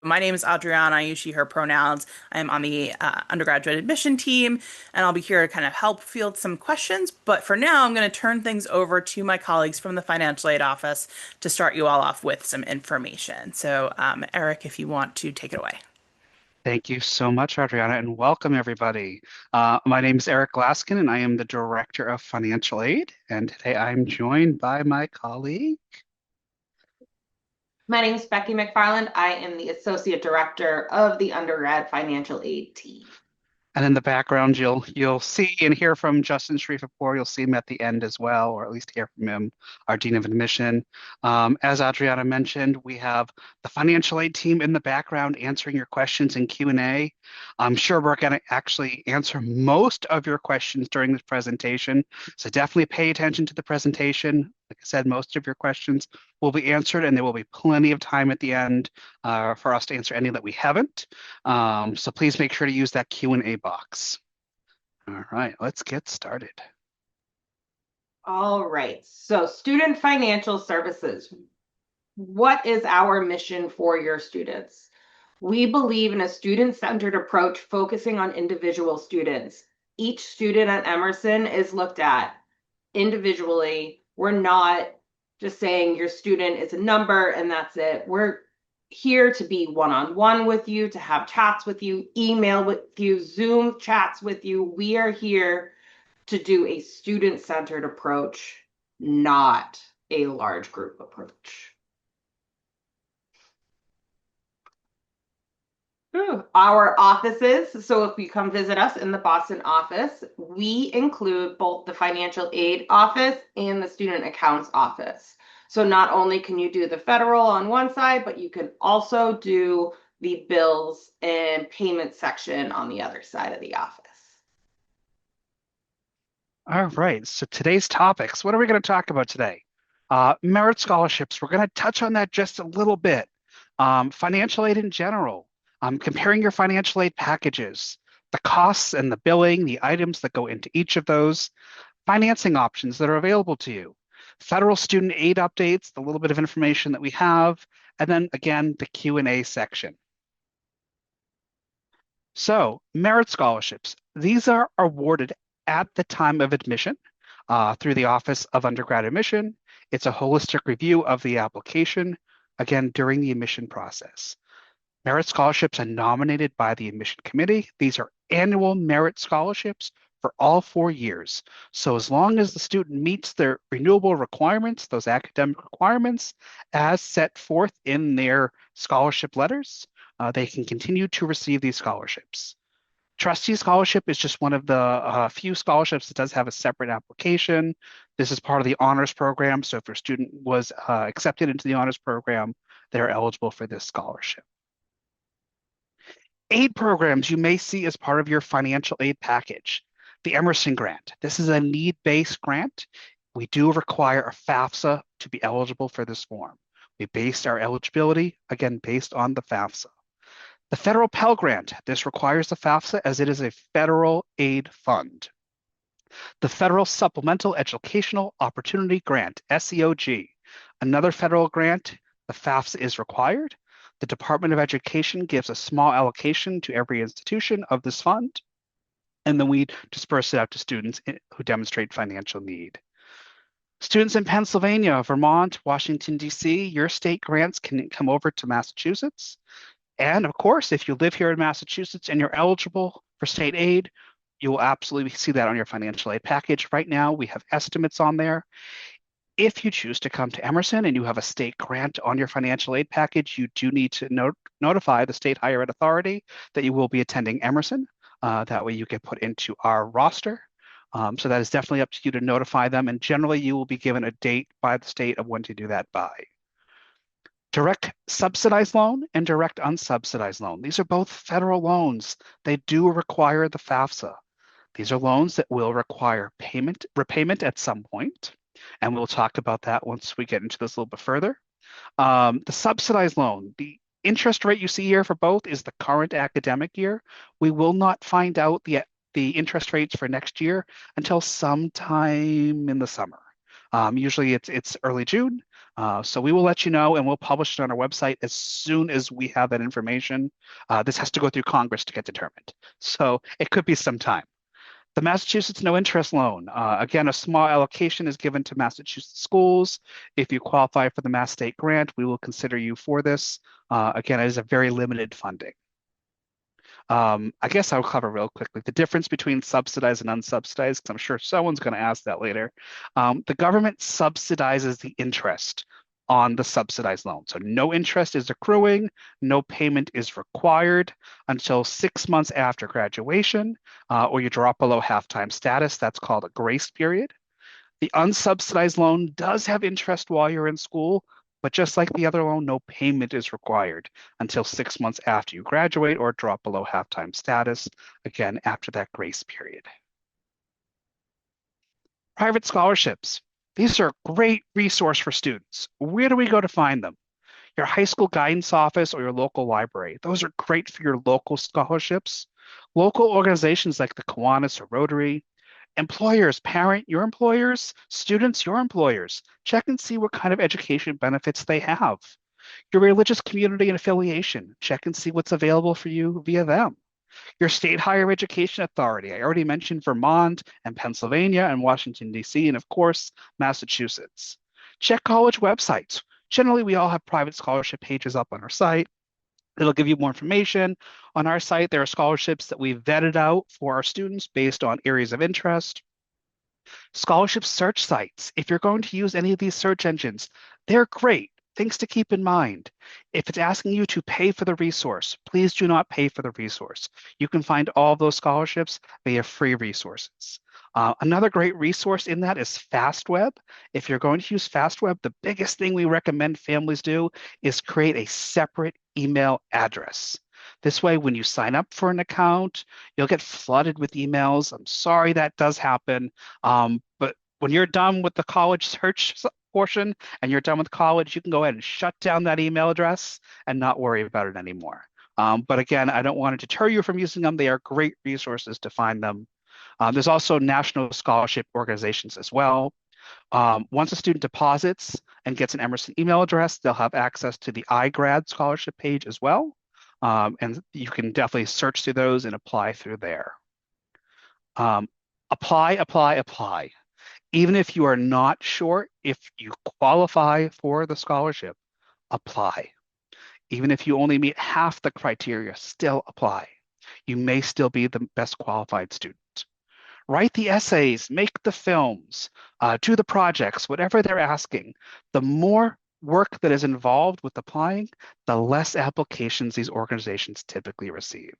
My name is Adriana. I use she, her pronouns. I'm on the undergraduate admission team, and I'll be here to kind of help field some questions. But for now, I'm going to turn things over to my colleagues from the financial aid office to start you all off with some information. So, Eric, if you want to take it away. Thank you so much, Adriana, and welcome everybody. My name is Eric Glaskin, and I am the Director of Financial Aid. And today I'm joined by my colleague. My name is Becky McFarland. I am the Associate Director of the Undergrad Financial Aid Team. And in the background, you'll see and hear from Justin Shreveport. You'll see him at the end as well, or at least hear from him, our Dean of Admission. As Adriana mentioned, we have the financial aid team in the background answering your questions in Q&A. I'm sure we're going to actually answer most of your questions during this presentation, so definitely pay attention to the presentation. Like I said, most of your questions will be answered, and there will be plenty of time at the end for us to answer any that we haven't. So please make sure to use that Q&A box. All right, let's get started. All right, so student financial services. What is our mission for your students? We believe in a student-centered approach focusing on individual students. Each student at Emerson is looked at individually. We're not just saying your student is a number and that's it. We're here to be one-on-one with you, to have chats with you, email with you, Zoom chats with you. We are here to do a student-centered approach, not a large group approach. Our offices, so if you come visit us in the Boston office, we include both the financial aid office and the student accounts office. So not only can you do the federal on one side, but you can also do the bills and payment section on the other side of the office. All right, so today's topics, what are we going to talk about today? Merit scholarships, we're going to touch on that just a little bit. Financial aid in general, comparing your financial aid packages, the costs and the billing, the items that go into each of those, financing options that are available to you, federal student aid updates, the little bit of information that we have, and then again, the Q&A section. So merit scholarships, these are awarded at the time of admission through the Office of Undergrad Admission. It's a holistic review of the application, again, during the admission process. Merit scholarships are nominated by the admission committee. These are annual merit scholarships for all 4 years. So as long as the student meets their renewable requirements, those academic requirements, as set forth in their scholarship letters, they can continue to receive these scholarships. Trustee scholarship is just one of the few scholarships that does have a separate application. This is part of the honors program. So if your student was accepted into the honors program, they're eligible for this scholarship. Aid programs you may see as part of your financial aid package. The Emerson grant. This is a need-based grant. We do require a FAFSA to be eligible for this form. We based our eligibility, again, based on the FAFSA. The federal Pell Grant, this requires the FAFSA as it is a federal aid fund. The Federal Supplemental Educational Opportunity Grant, SEOG, another federal grant, the FAFSA is required. The Department of Education gives a small allocation to every institution of this fund, and then we disperse it out to students who demonstrate financial need. Students in Pennsylvania, Vermont, Washington, D.C., your state grants can come over to Massachusetts. And of course, if you live here in Massachusetts and you're eligible for state aid, you will absolutely see that on your financial aid package. Right now, we have estimates on there. If you choose to come to Emerson and you have a state grant on your financial aid package, you do need to notify the state higher ed authority that you will be attending Emerson. That way you get put into our roster. So that is definitely up to you to notify them. And generally, you will be given a date by the state of when to do that by. Direct subsidized loan and direct unsubsidized loan. These are both federal loans. They do require the FAFSA. These are loans that will require repayment at some point, and we'll talk about that once we get into this a little bit further. The subsidized loan, the interest rate you see here for both is the current academic year. We will not find out the interest rates for next year until sometime in the summer. Usually it's early June. So we will let you know and we'll publish it on our website as soon as we have that information. This has to go through Congress to get determined. So it could be some time. The Massachusetts no interest loan. Again, a small allocation is given to Massachusetts schools. If you qualify for the Mass State grant, we will consider you for this. Again, it is a very limited funding. I guess I'll cover real quickly the difference between subsidized and unsubsidized, because I'm sure someone's going to ask that later. The government subsidizes the interest on the subsidized loan. So no interest is accruing, no payment is required until 6 months after graduation, or you drop below half-time status. That's called a grace period. The unsubsidized loan does have interest while you're in school, but just like the other loan, no payment is required until 6 months after you graduate or drop below half-time status, again, after that grace period. Private scholarships. These are a great resource for students. Where do we go to find them? Your high school guidance office or your local library. Those are great for your local scholarships. Local organizations like the Kiwanis or Rotary. Employers, parent your employers, students, your employers. Check and see what kind of education benefits they have. Your religious community and affiliation. Check and see what's available for you via them. Your state higher education authority. I already mentioned Vermont and Pennsylvania and Washington, D.C., and of course, Massachusetts. Check college websites. Generally, we all have private scholarship pages up on our site. It'll give you more information. On our site, there are scholarships that we've vetted out for our students based on areas of interest. Scholarship search sites. If you're going to use any of these search engines, they're great. Things to keep in mind. If it's asking you to pay for the resource, please do not pay for the resource. You can find all of those scholarships via free resources. Another great resource in that is FastWeb. If you're going to use FastWeb, the biggest thing we recommend families do is create a separate email address. This way, when you sign up for an account, you'll get flooded with emails. I'm sorry that does happen. But when you're done with the college search portion and you're done with college, you can go ahead and shut down that email address and not worry about it anymore. But again, I don't want to deter you from using them. They are great resources to find them. There's also national scholarship organizations as well. Once a student deposits and gets an Emerson email address, they'll have access to the iGrad scholarship page as well. And you can definitely search through those and apply through there. Apply, apply, apply. Even if you are not sure if you qualify for the scholarship, apply. Even if you only meet half the criteria, still apply. You may still be the best qualified student. Write the essays, make the films, do the projects, whatever they're asking. The more work that is involved with applying, the less applications these organizations typically receive.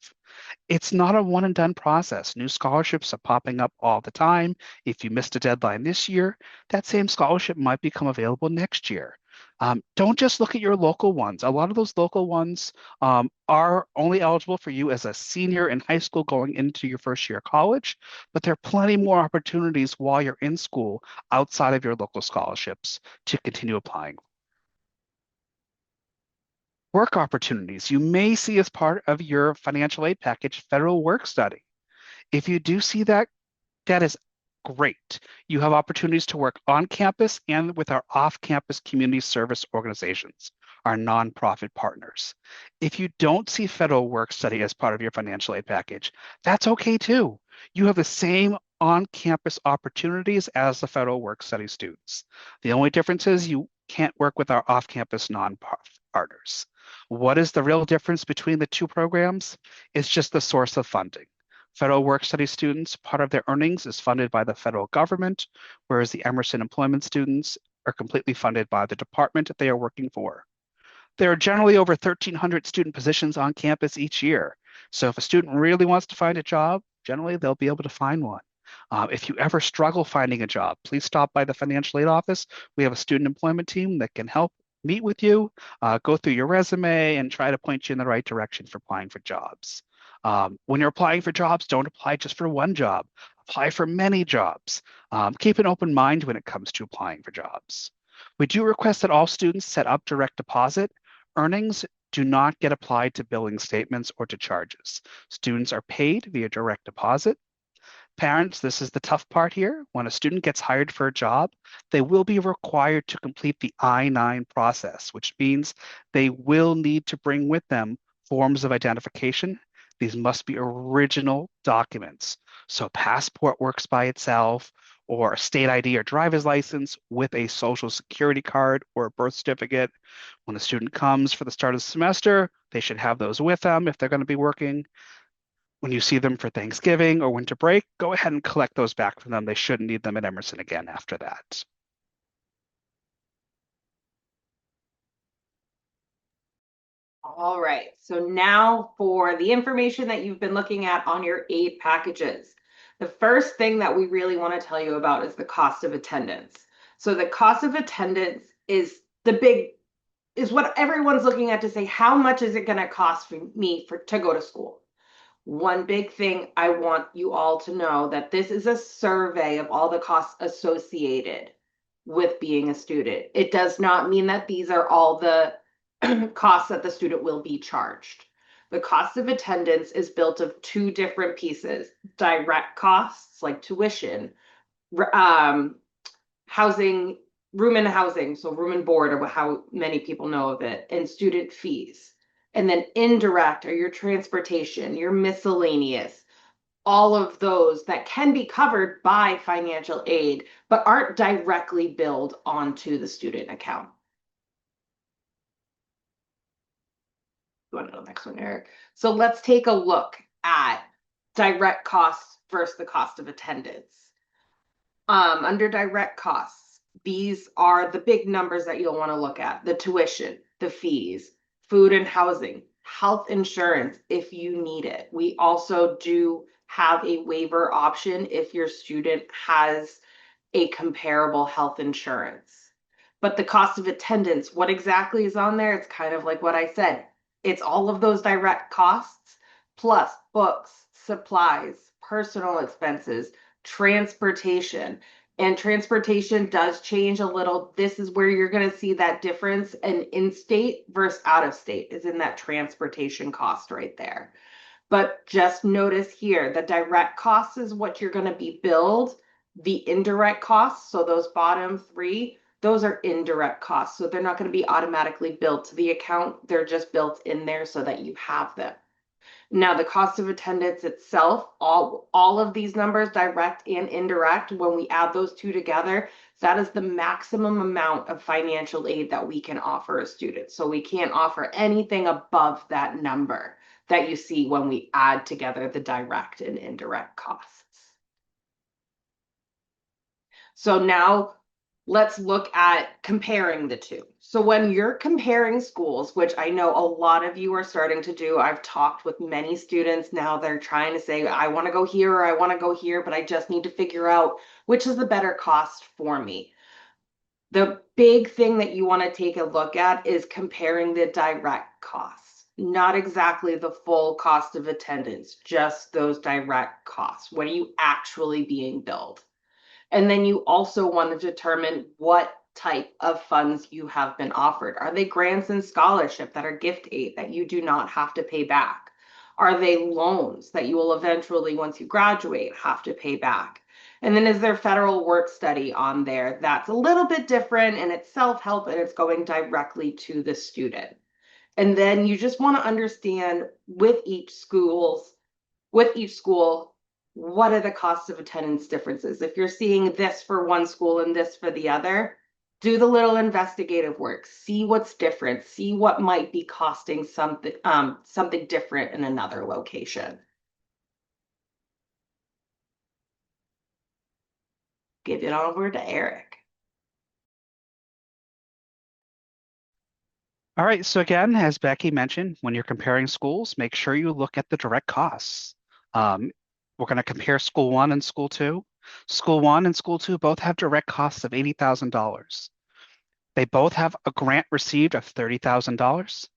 It's not a one and done process. New scholarships are popping up all the time. If you missed a deadline this year, that same scholarship might become available next year. Don't just look at your local ones. A lot of those local ones are only eligible for you as a senior in high school going into your first year of college, but there are plenty more opportunities while you're in school outside of your local scholarships to continue applying. Work opportunities. You may see as part of your financial aid package federal work study. If you do see that, that is great. You have opportunities to work on campus and with our off-campus community service organizations, our nonprofit partners. If you don't see federal work study as part of your financial aid package, that's okay too. You have the same on-campus opportunities as the federal work study students. The only difference is you can't work with our off-campus nonprofit partners. What is the real difference between the two programs? It's just the source of funding. Federal work study students, part of their earnings is funded by the federal government, whereas the Emerson employment students are completely funded by the department that they are working for. There are generally over 1,300 student positions on campus each year. So if a student really wants to find a job, generally they'll be able to find one. If you ever struggle finding a job, please stop by the financial aid office. We have a student employment team that can help meet with you, go through your resume, and try to point you in the right direction for applying for jobs. When you're applying for jobs, don't apply just for one job. Apply for many jobs. Keep an open mind when it comes to applying for jobs. We do request that all students set up direct deposit. Earnings do not get applied to billing statements or to charges. Students are paid via direct deposit. Parents, this is the tough part here. When a student gets hired for a job, they will be required to complete the I-9 process, which means they will need to bring with them forms of identification. These must be original documents. So passport works by itself, or a state ID or driver's license with a social security card or a birth certificate. When the student comes for the start of the semester, they should have those with them if they're going to be working. When you see them for Thanksgiving or winter break, go ahead and collect those back from them. They shouldn't need them at Emerson again after that. All right, so now for the information that you've been looking at on your aid packages. The first thing that we really want to tell you about is the cost of attendance. So the cost of attendance is what everyone's looking at to say, how much is it going to cost for me to go to school? One big thing I want you all to know that this is a survey of all the costs associated with being a student. It does not mean that these are all the costs that the student will be charged. The cost of attendance is built of two different pieces: direct costs like tuition, housing, room and housing, so room and board, or how many people know of it, and student fees. And then indirect are your transportation, your miscellaneous, all of those that can be covered by financial aid, but aren't directly billed onto the student account. You want to go to the next one, Eric? So let's take a look at direct costs versus the cost of attendance. Under direct costs, these are the big numbers that you'll want to look at: the tuition, the fees, food and housing, health insurance if you need it. We also do have a waiver option if your student has a comparable health insurance. But the cost of attendance, what exactly is on there? It's kind of like what I said. It's all of those direct costs plus books, supplies, personal expenses, transportation. And transportation does change a little. This is where you're going to see that difference. And in-state versus out-of-state is in that transportation cost right there. But just notice here, the direct costs is what you're going to be billed. The indirect costs, so those bottom three, those are indirect costs. So they're not going to be automatically billed to the account. They're just built in there so that you have them. Now, the cost of attendance itself, all of these numbers, direct and indirect, when we add those two together, that is the maximum amount of financial aid that we can offer a student. So we can't offer anything above that number that you see when we add together the direct and indirect costs. So now let's look at comparing the two. So when you're comparing schools, which I know a lot of you are starting to do, I've talked with many students now, they're trying to say, I want to go here or I want to go here, but I just need to figure out which is the better cost for me. The big thing that you want to take a look at is comparing the direct costs, not exactly the full cost of attendance, just those direct costs. What are you actually being billed? And then you also want to determine what type of funds you have been offered. Are they grants and scholarship that are gift aid that you do not have to pay back? Are they loans that you will eventually, once you graduate, have to pay back? And then is there federal work study on there? That's a little bit different and it's self-help and it's going directly to the student. And then you just want to understand with each school, what are the costs of attendance differences? If you're seeing this for one school and this for the other, do the little investigative work, see what's different, see what might be costing something different in another location. Give it over to Eric. All right, so again, as Becky mentioned, when you're comparing schools, make sure you look at the direct costs. We're going to compare school one and school two. School one and school two both have direct costs of $80,000. They both have a grant received of $30,000.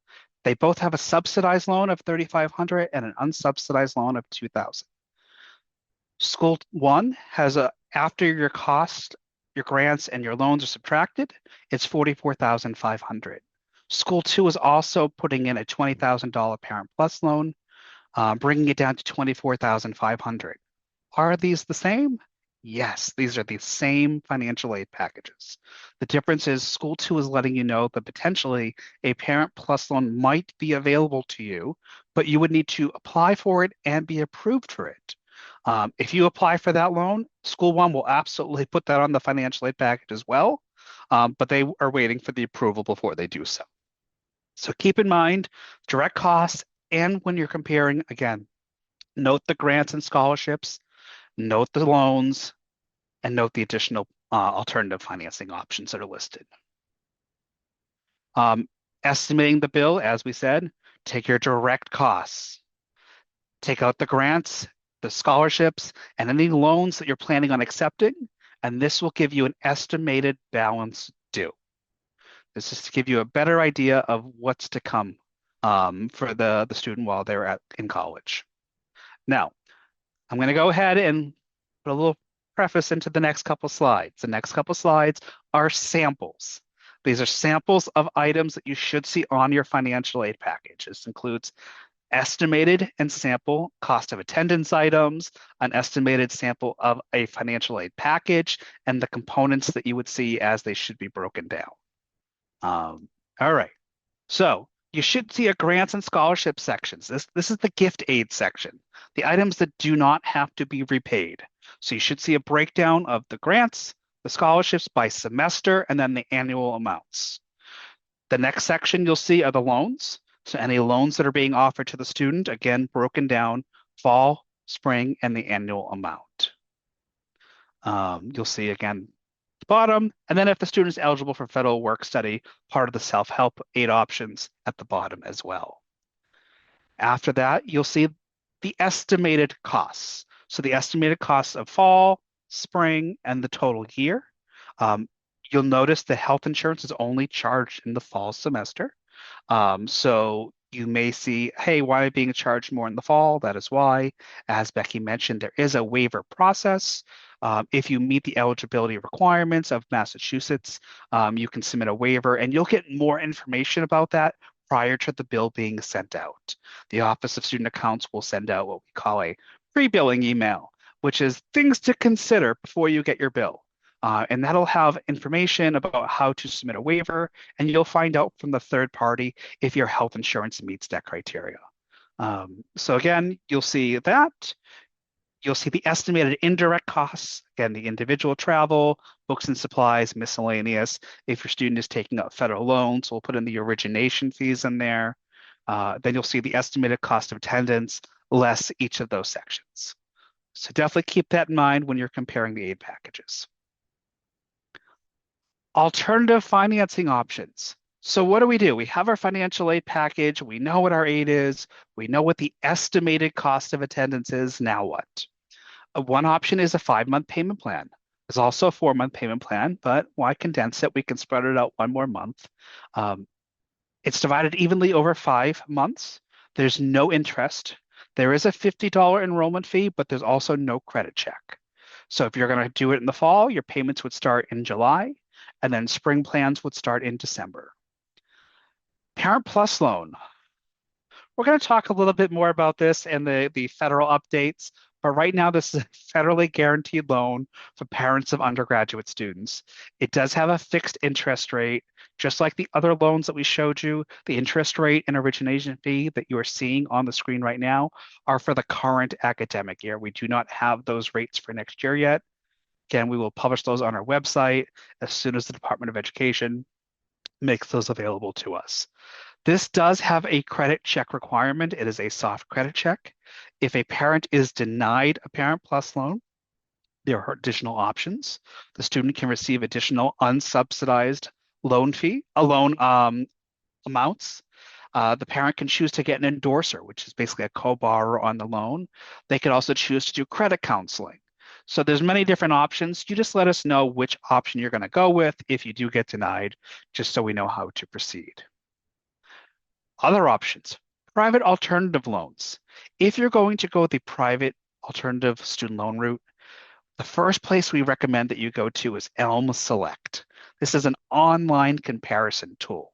They both have a subsidized loan of $3,500 and an unsubsidized loan of $2,000. School one has after your cost, your grants and your loans are subtracted, it's $44,500. School two is also putting in a $20,000 Parent Plus loan, bringing it down to $24,500. Are these the same? Yes, these are the same financial aid packages. The difference is School 2 is letting you know that potentially a Parent Plus loan might be available to you, but you would need to apply for it and be approved for it. If you apply for that loan, School 1 will absolutely put that on the financial aid package as well, but they are waiting for the approval before they do so. So keep in mind direct costs, and when you're comparing, again, note the grants and scholarships, note the loans, and note the additional alternative financing options that are listed. Um, Estimating the bill, as we said, take your direct costs, take out the grants, the scholarships, and any loans that you're planning on accepting, and this will give you an estimated balance due. This is to give you a better idea of what's to come for the student while they're in college. Now, I'm going to go ahead and put a little preface into the next couple slides. The next couple slides are samples. These are samples of items that you should see on your financial aid package. This includes estimated and sample cost of attendance items, an estimated sample of a financial aid package, and the components that you would see as they should be broken down. All right. So you should see a grants and scholarship sections. This is the gift aid section, the items that do not have to be repaid. So you should see a breakdown of the grants, the scholarships by semester, and then the annual amounts. The next section you'll see are the loans. So any loans that are being offered to the student, again, broken down fall, spring, and the annual amount. You'll see again the bottom, and then if the student is eligible for federal work study, part of the self-help aid options at the bottom as well. After that, you'll see the estimated costs. So the estimated costs of fall, spring, and the total year. You'll notice the health insurance is only charged in the fall semester. So you may see, hey, why am I being charged more in the fall? That is why, as Becky mentioned, there is a waiver process. If you meet the eligibility requirements of Massachusetts, you can submit a waiver, and you'll get more information about that prior to the bill being sent out. The Office of Student Accounts will send out what we call a pre-billing email, which is things to consider before you get your bill. And that'll have information about how to submit a waiver, and you'll find out from the third party if your health insurance meets that criteria. So again, you'll see that. You'll see the estimated indirect costs, again, the individual travel, books and supplies, miscellaneous. If your student is taking out federal loans, we'll put in the origination fees in there. Then you'll see the estimated cost of attendance, less each of those sections. So definitely keep that in mind when you're comparing the aid packages. Alternative financing options. So what do? We have our financial aid package. We know what our aid is. We know what the estimated cost of attendance is. Now what? One option is a 5-month payment plan. There's also a 4-month payment plan, but why condense it? We can spread it out one more month. It's divided evenly over 5 months. There's no interest. There is a $50 enrollment fee, but there's also no credit check. So if you're going to do it in the fall, your payments would start in July, and then spring plans would start in December. Parent Plus loan. We're going to talk a little bit more about this and the federal updates, but right now this is a federally guaranteed loan for parents of undergraduate students. It does have a fixed interest rate, just like the other loans that we showed you. The interest rate and origination fee that you are seeing on the screen right now are for the current academic year. We do not have those rates for next year yet. Again, we will publish those on our website as soon as the Department of Education makes those available to us. This does have a credit check requirement. It is a soft credit check. If a parent is denied a Parent Plus loan, there are additional options. The student can receive additional unsubsidized loan amounts. The parent can choose to get an endorser, which is basically a co-borrower on the loan. They could also choose to do credit counseling. So there's many different options. You just let us know which option you're going to go with if you do get denied, just so we know how to proceed. Other options, private alternative loans. If you're going to go the private alternative student loan route, the first place we recommend that you go to is Elm Select. This is an online comparison tool.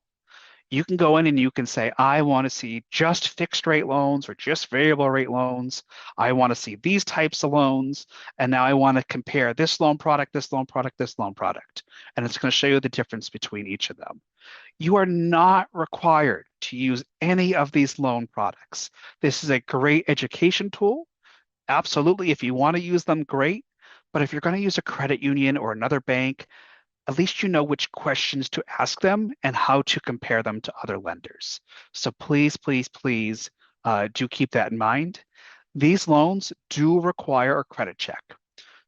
You can go in and you can say, I want to see just fixed rate loans or just variable rate loans. I want to see these types of loans. And now I want to compare this loan product, this loan product, this loan product. And it's going to show you the difference between each of them. You are not required to use any of these loan products. This is a great education tool. Absolutely. If you want to use them, great. But if you're going to use a credit union or another bank, at least you know which questions to ask them and how to compare them to other lenders. So please, please, please do keep that in mind. These loans do require a credit check.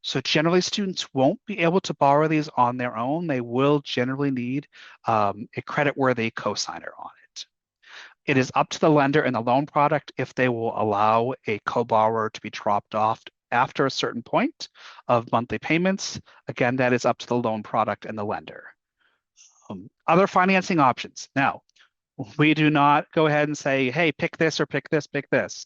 So generally, students won't be able to borrow these on their own. They will generally need a credit-worthy cosigner on it. It is up to the lender and the loan product if they will allow a co-borrower to be dropped off after a certain point of monthly payments. Again, that is up to the loan product and the lender. Other financing options. Now, we do not go ahead and say, hey, pick this or pick this, pick this.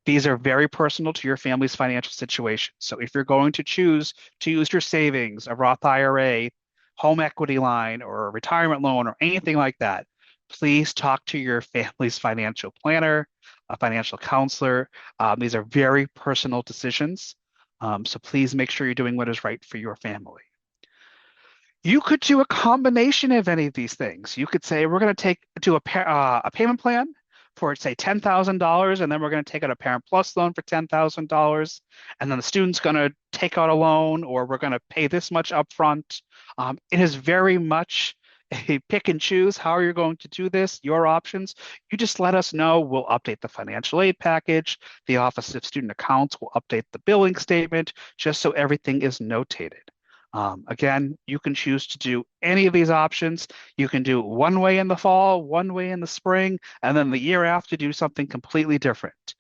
These are very personal to your family's financial situation. So if you're going to choose to use your savings, a Roth IRA, home equity line, or a retirement loan, or anything like that, please talk to your family's financial planner, a financial counselor. These are very personal decisions. So please make sure you're doing what is right for your family. You could do a combination of any of these things. You could say, we're going to do a payment plan for, say, $10,000, and then we're going to take out a Parent Plus loan for $10,000, and then the student's going to take out a loan, or we're going to pay this much upfront. It is very much a pick and choose how you're going to do this, your options. You just let us know. We'll update the financial aid package. The Office of Student Accounts will update the billing statement just so everything is notated. Again, you can choose to do any of these options. You can do one way in the fall, one way in the spring, and then the year after do something completely different.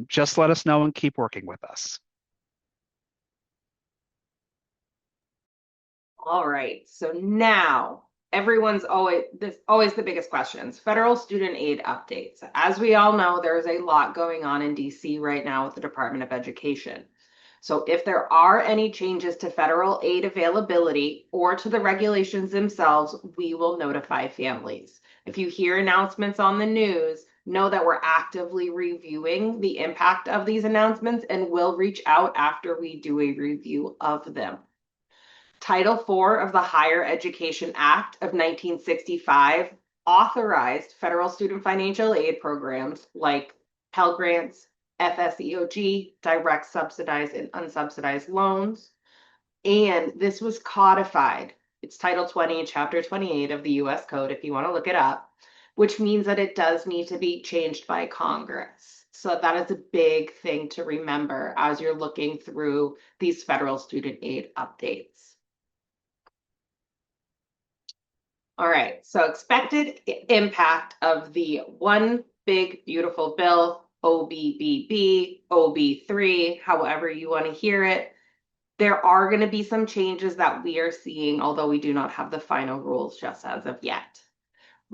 Just let us know and keep working with us. All right, so now everyone's always the biggest questions. Federal student aid updates. As we all know, there's a lot going on in DC right now with the Department of Education. So if there are any changes to federal aid availability or to the regulations themselves, we will notify families. If you hear announcements on the news, know that we're actively reviewing the impact of these announcements and will reach out after we do a review of them. Title IV of the Higher Education Act of 1965 authorized federal student financial aid programs like Pell Grants, FSEOG, direct subsidized and unsubsidized loans. And this was codified. It's Title 20, Chapter 28 of the US Code, if you want to look it up, which means that it does need to be changed by Congress. So that is a big thing to remember as you're looking through these federal student aid updates. All right, so expected impact of the one big beautiful bill, OBBB, OB3, however you want to hear it. There are going to be some changes that we are seeing, although we do not have the final rules just as of yet.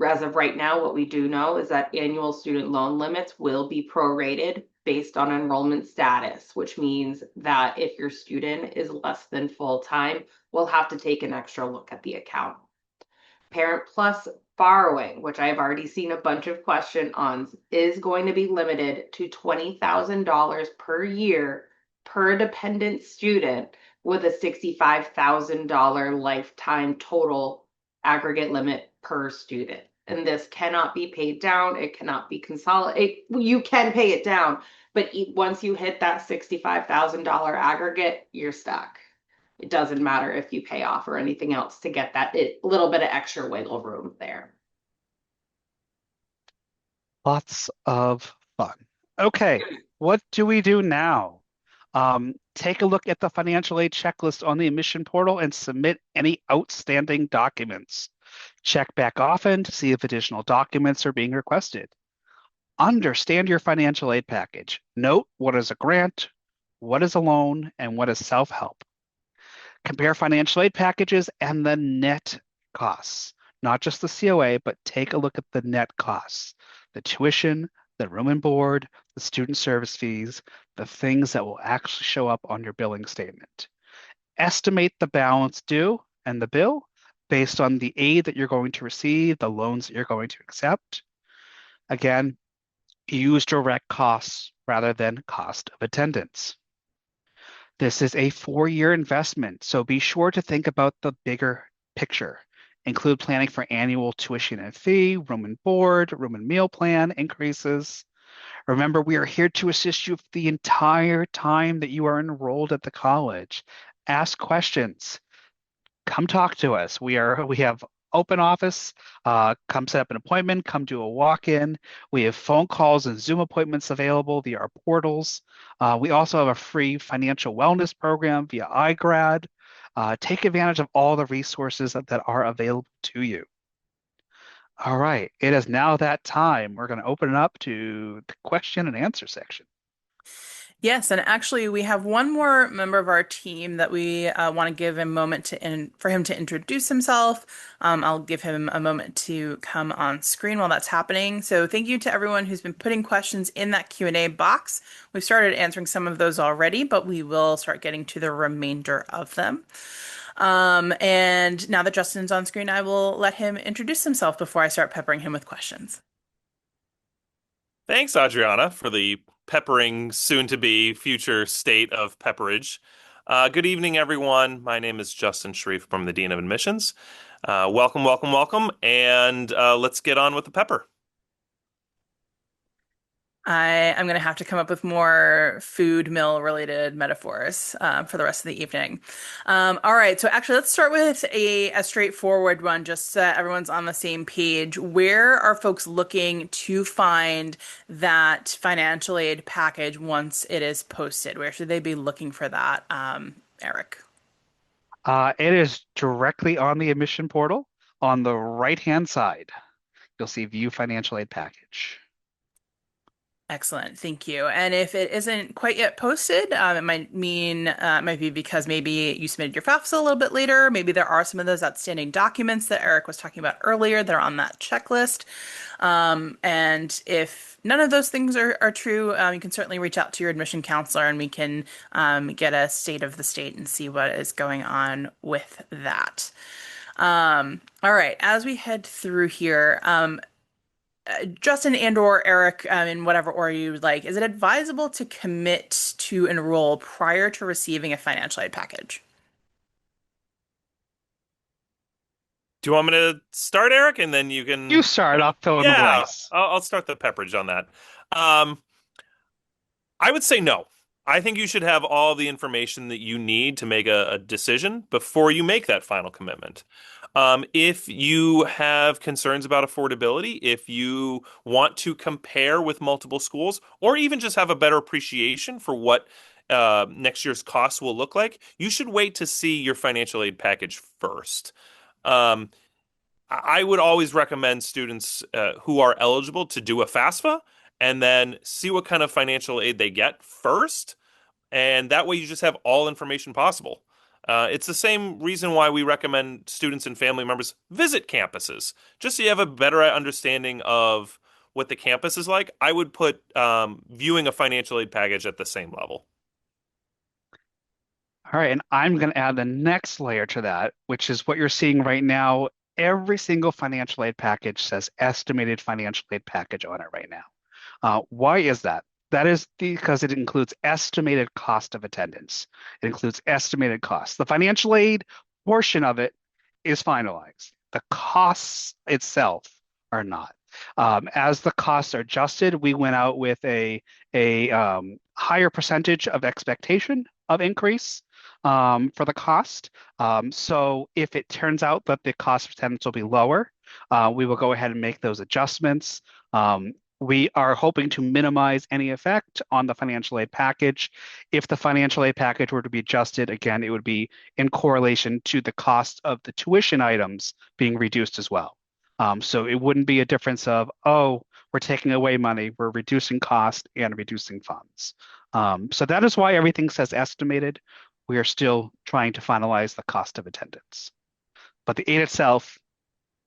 As of right now, what we do know is that annual student loan limits will be prorated based on enrollment status, which means that if your student is less than full-time, we'll have to take an extra look at the account. Parent Plus borrowing, which I've already seen a bunch of questions on, is going to be limited to $20,000 per year per dependent student with a $65,000 lifetime total aggregate limit per student. And this cannot be paid down. It cannot be consolidated. You can pay it down, but once you hit that $65,000 aggregate, you're stuck. It doesn't matter if you pay off or anything else to get that little bit of extra wiggle room there. Lots of fun. Okay, what do we do now? Take a look at the financial aid checklist on the admission portal and submit any outstanding documents. Check back often to see if additional documents are being requested. Understand your financial aid package. Note what is a grant, what is a loan, and what is self-help. Compare financial aid packages and the net costs, not just the COA, but take a look at the net costs, the tuition, the room and board, the student service fees, the things that will actually show up on your billing statement. Estimate the balance due and the bill based on the aid that you're going to receive, the loans that you're going to accept. Again, use direct costs rather than cost of attendance. This is a 4-year investment, so be sure to think about the bigger picture. Include planning for annual tuition and fee, room and board, room and meal plan increases. Remember, we are here to assist you the entire time that you are enrolled at the college. Ask questions. Come talk to us. We have open office. Come set up an appointment. Come do a walk-in. We have phone calls and Zoom appointments available via our portals. We also have a free financial wellness program via iGrad. Take advantage of all the resources that are available to you. All right, it is now that time. We're going to open it up to the question and answer section. Yes, and actually, we have one more member of our team that we want to give a moment for him to introduce himself. I'll give him a moment to come on screen while that's happening. So thank you to everyone who's been putting questions in that Q&A box. We've started answering some of those already, but we will start getting to the remainder of them. And now that Justin's on screen, I will let him introduce himself before I start peppering him with questions. Thanks, Adriana, for the peppering, soon to be future state of pepperage. Good evening, everyone. My name is Justin Sharif from the Dean of Admissions. Welcome, welcome, welcome, and let's get on with the pepper. I am going to have to come up with more food mill related metaphors for the rest of the evening. All right, so actually, let's start with a straightforward one, just so that everyone's on the same page. Where are folks looking to find that financial aid package once it is posted? Where should they be looking for that, Eric? It is directly on the admission portal on the right-hand side. You'll see View Financial Aid Package. Excellent, thank you. And if it isn't quite yet posted, it might mean it might be because maybe you submitted your FAFSA a little bit later. Maybe there are some of those outstanding documents that Eric was talking about earlier that are on that checklist. And if none of those things are true, you can certainly reach out to your admission counselor and we can get a state of the state and see what is going on with that. All right, as we head through here, Justin and or Eric, in whatever order you would like, is it advisable to commit to enroll prior to receiving a financial aid package? Do you want me to start, Eric, and then you You can start, kind of, I'll fill in the yeah, blanks. I'll start the pepperage on that. I would say no. I think you should have all the information that you need to make a decision before you make that final commitment. If you have concerns about affordability, if you want to compare with multiple schools, or even just have a better appreciation for what next year's costs will look like, you should wait to see your financial aid package first. Um, I would always recommend students who are eligible to do a FAFSA and then see what kind of financial aid they get first. And that way you just have all information possible. It's the same reason why we recommend students and family members visit campuses, just so you have a better understanding of what the campus is like. I would put viewing a financial aid package at the same level. All right, and I'm going to add the next layer to that, which is what you're seeing right now. Every single financial aid package says estimated financial aid package on it right now. Why is that? That is because it includes estimated cost of attendance. It includes estimated costs. The financial aid portion of it is finalized. The costs itself are not. As the costs are adjusted, we went out with a higher percentage of expectation of increase for the cost. So if it turns out that the cost of attendance will be lower, we will go ahead and make those adjustments. We are hoping to minimize any effect on the financial aid package. If the financial aid package were to be adjusted, again, it would be in correlation to the cost of the tuition items being reduced as well. So it wouldn't be a difference of, oh, we're taking away money, we're reducing cost and reducing funds. So that is why everything says estimated. We are still trying to finalize the cost of attendance. But the aid itself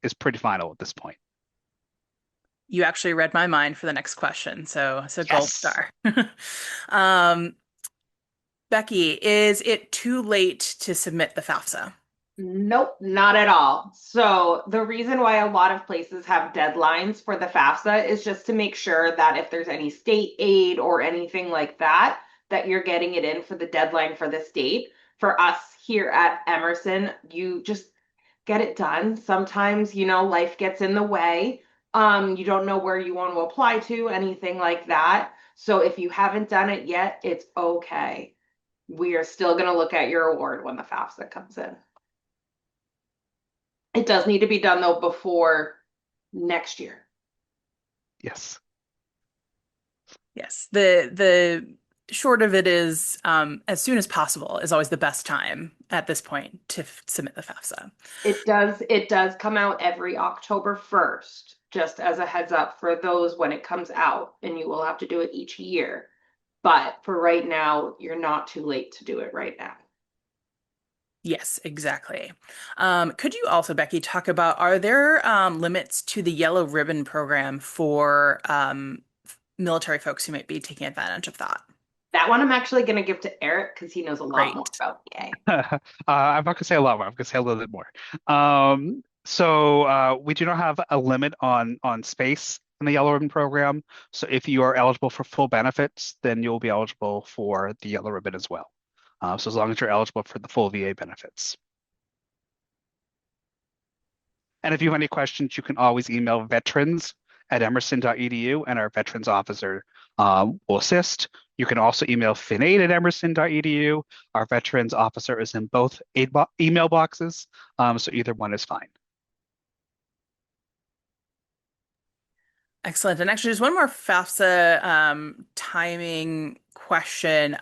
is pretty final at this point. You actually read my mind for the next question, so gold Yes. star. Um, Becky, is it too late to submit the FAFSA? Nope, not at all. So the reason why a lot of places have deadlines for the FAFSA is just to make sure that if there's any state aid or anything like that, that you're getting it in for the deadline for the state. For us here at Emerson, you just get it done. Sometimes, life gets in the way. You don't know where you want to apply to, anything like that. So if you haven't done it yet, it's okay. We are still going to look at your award when the FAFSA comes in. It does need to be done though before next year. Yes. Yes. The short of it is as soon as possible is always the best time at this point to submit the FAFSA. It does come out every October 1st, just as a heads up for those when it comes out, and you will have to do it each year. But for right now, you're not too late to do it right now. Yes, exactly. Could you also, Becky, talk about are there limits to the yellow ribbon program for military folks who might be taking advantage of that? That one I'm actually going to give to Eric because he knows a lot more Great. about PA. I'm not going to say a lot more. I'm going to say a little bit more. We do not have a limit on space in the Yellow Ribbon program. So if you are eligible for full benefits, then you'll be eligible for the Yellow Ribbon as well. So as long as you're eligible for the full VA benefits. And if you have any questions, you can always email veterans@emerson.edu, and our veterans officer will assist. You can also email finaid@emerson.edu. Our veterans officer is in both email boxes, so either one is fine. Excellent. And actually, just one more FAFSA timing question.